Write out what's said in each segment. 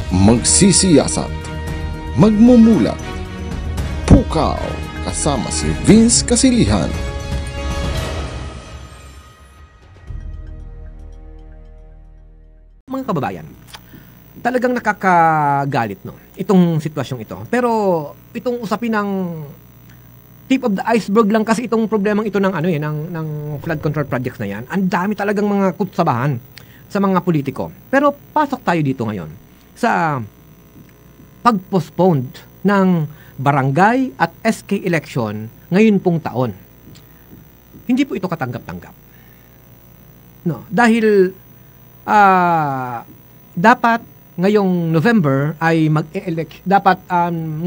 magsisiyasat, magmumulat, pukaw, kasama si Vince Kasilihan. Mga kababayan, talagang nakakagalit itong sitwasyong ito. Pero itong usapin ng tip of the iceberg lang kasi itong problemang ito ng flood control projects na yan. Ang dami talagang mga kutsabahan sa mga politiko. Pero pasok tayo dito ngayon sa pag-postpone ng barangay at SK election ngayon pong taon. Hindi po ito katanggap-tanggap. Dahil dapat ngayong November ay mag-e-election. Dapat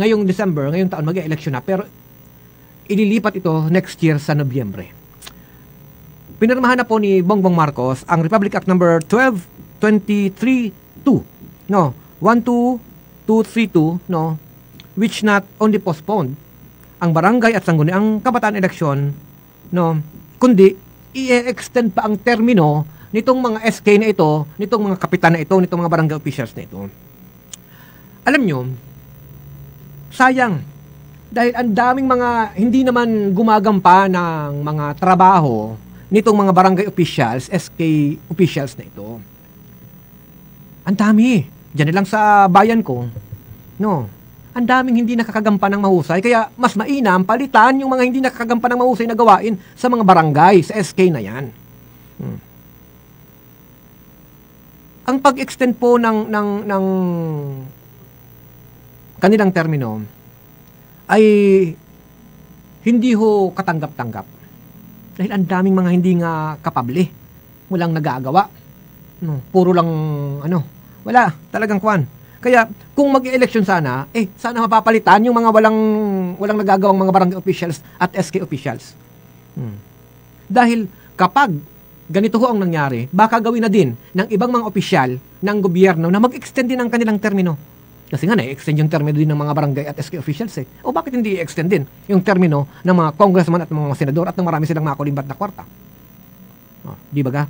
ngayong December, ngayong taon mag-e-election na. Pero ililipat ito next year sa Nobyembre. Pinirmahan na po ni Bongbong Marcos ang Republic Act number 12232, 12232, which not only postponed ang barangay at sangguniang kabataan election, kundi i-extend pa ang termino nitong mga SK na ito, nitong mga kapitan na ito, nitong mga barangay officials na ito. Alam nyo, sayang, dahil ang daming mga hindi naman gumagampa ng mga trabaho nitong mga barangay officials, SK officials na ito. Ang dami. Diyan lang sa bayan ko. Ang daming hindi nakakagampa ng mahusay. Kaya mas mainam palitan yung mga hindi nakakagampa ng mahusay na gawain sa mga barangay, sa SK na yan. Ang pag-extend po ng kanilang termino ay hindi ho katanggap-tanggap. Dahil ang daming mga hindi nga kapable. Walang nagagawa. Puro lang, wala. Talagang kwan. Kaya, kung mag-election sana, sana mapapalitan yung mga walang nagagawang mga barangay officials at SK officials. Dahil kapag ganito ho ang nangyari, baka gawin na din ng ibang mga opisyal ng gobyerno na mag-extend din ang kanilang termino. Kasi nga na-extend yung termino din ng mga barangay at SK officials O bakit hindi i-extend din yung termino ng mga congressman at mga senador at ng marami silang mga kulimbat na kwarta? Di ba ga?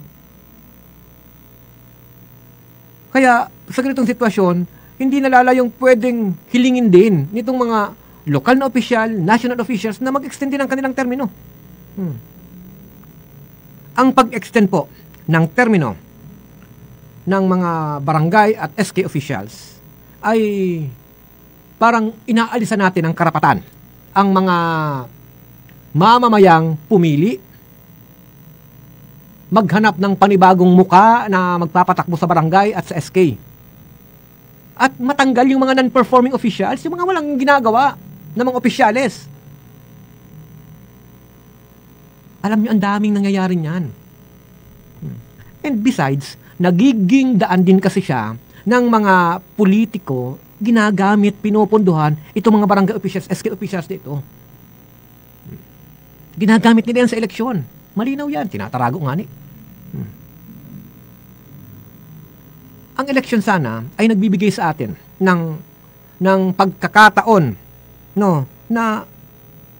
Kaya sa ganitong sitwasyon, hindi nalalayong pwedeng hilingin din nitong mga lokal na opisyal, national officials na mag-extend din ang kanilang termino. Ang pag-extend po ng termino ng mga barangay at SK officials ay parang inaalisan natin ang karapatan ang mga mamamayang pumili, maghanap ng panibagong muka na magpapatakbo sa barangay at sa SK. At matanggal yung mga non-performing officials, yung mga walang ginagawa ng mga opisyales. Alam nyo, ang daming nangyayari niyan. And besides, nagiging daan din kasi siya ng mga politiko, ginagamit, pinupunduhan itong mga barangay officials, SK officials dito. Ginagamit nila yan sa eleksyon. Malinaw yan, tinatarago nga ni. Ang eleksyon sana ay nagbibigay sa atin ng pagkakataon na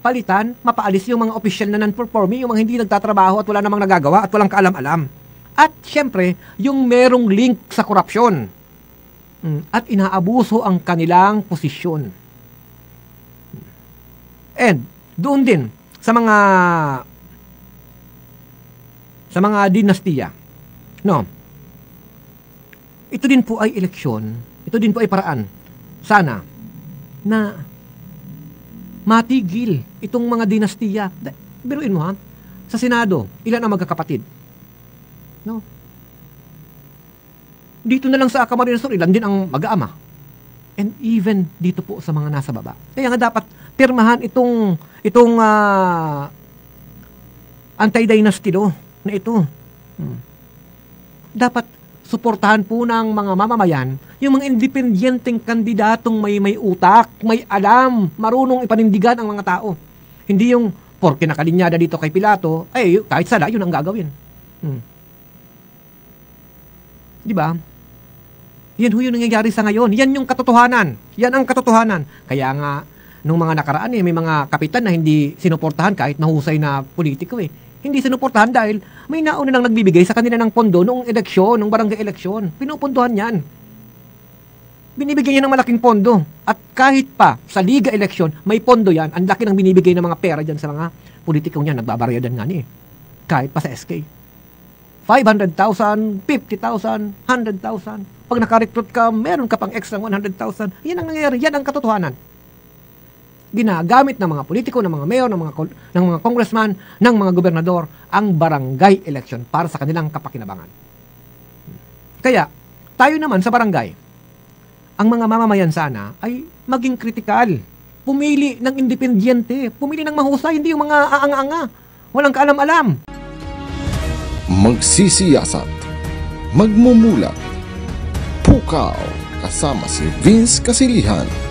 palitan, mapaalis yung mga opisyal na non-performing, yung mga hindi nagtatrabaho at wala namang nagagawa at walang kaalam-alam. At syempre, yung merong link sa korupsyon at inaabuso ang kanilang posisyon. And doon din sa mga dinastiya. Ito din po ay eleksyon, ito din po ay paraan sana na matigil itong mga dinastiya. Biruin mo sa Senado, ilan ang magkakapatid? Dito na lang sa Camarines Sur, ilan din ang mag-aama. And even dito po sa mga nasa baba. Kaya nga dapat pirmahan itong anti-dynasty law na ito. Dapat suportahan po ng mga mamamayan yung mga independenteng kandidatong may utak, may alam, marunong ipanindigan ang mga tao. Hindi yung porke nakalinyada dito kay Pilato, kahit sala, yun ang gagawin. Di ba? Yan yung nangyayari sa ngayon. Yan yung katotohanan. Yan ang katotohanan. Kaya nga, nung mga nakaraan may mga kapitan na hindi sinuportahan kahit nahusay na politiko Hindi sinuportahan dahil may nauna nang nagbibigay sa kanila ng pondo noong eleksyon, noong barangay eleksyon. Pinupunduhan yan. binibigyan niya ng malaking pondo. At kahit pa sa Liga election, may pondo yan, ang laki ng binibigay ng mga pera dyan sa mga politikong yan, nagbabarayadan nga ni. Kahit pa sa SK. 500,000, 50,000, 100,000. Pag nakarecruit ka, meron ka pang extra 100,000. Yan ang nangyayari, yan ang katotohanan. Ginagamit ng mga politiko, ng mga mayor, ng mga congressman, ng mga gobernador ang barangay election para sa kanilang kapakinabangan. Kaya, tayo naman sa barangay, ang mga mamamayan sana ay maging kritikal. Pumili ng independyente, pumili ng mahusay, hindi yung mga aanga-anga, walang kaalam-alam. Magsisiyasat, magmumulat, pukaw, kasama si Vince Casilihan.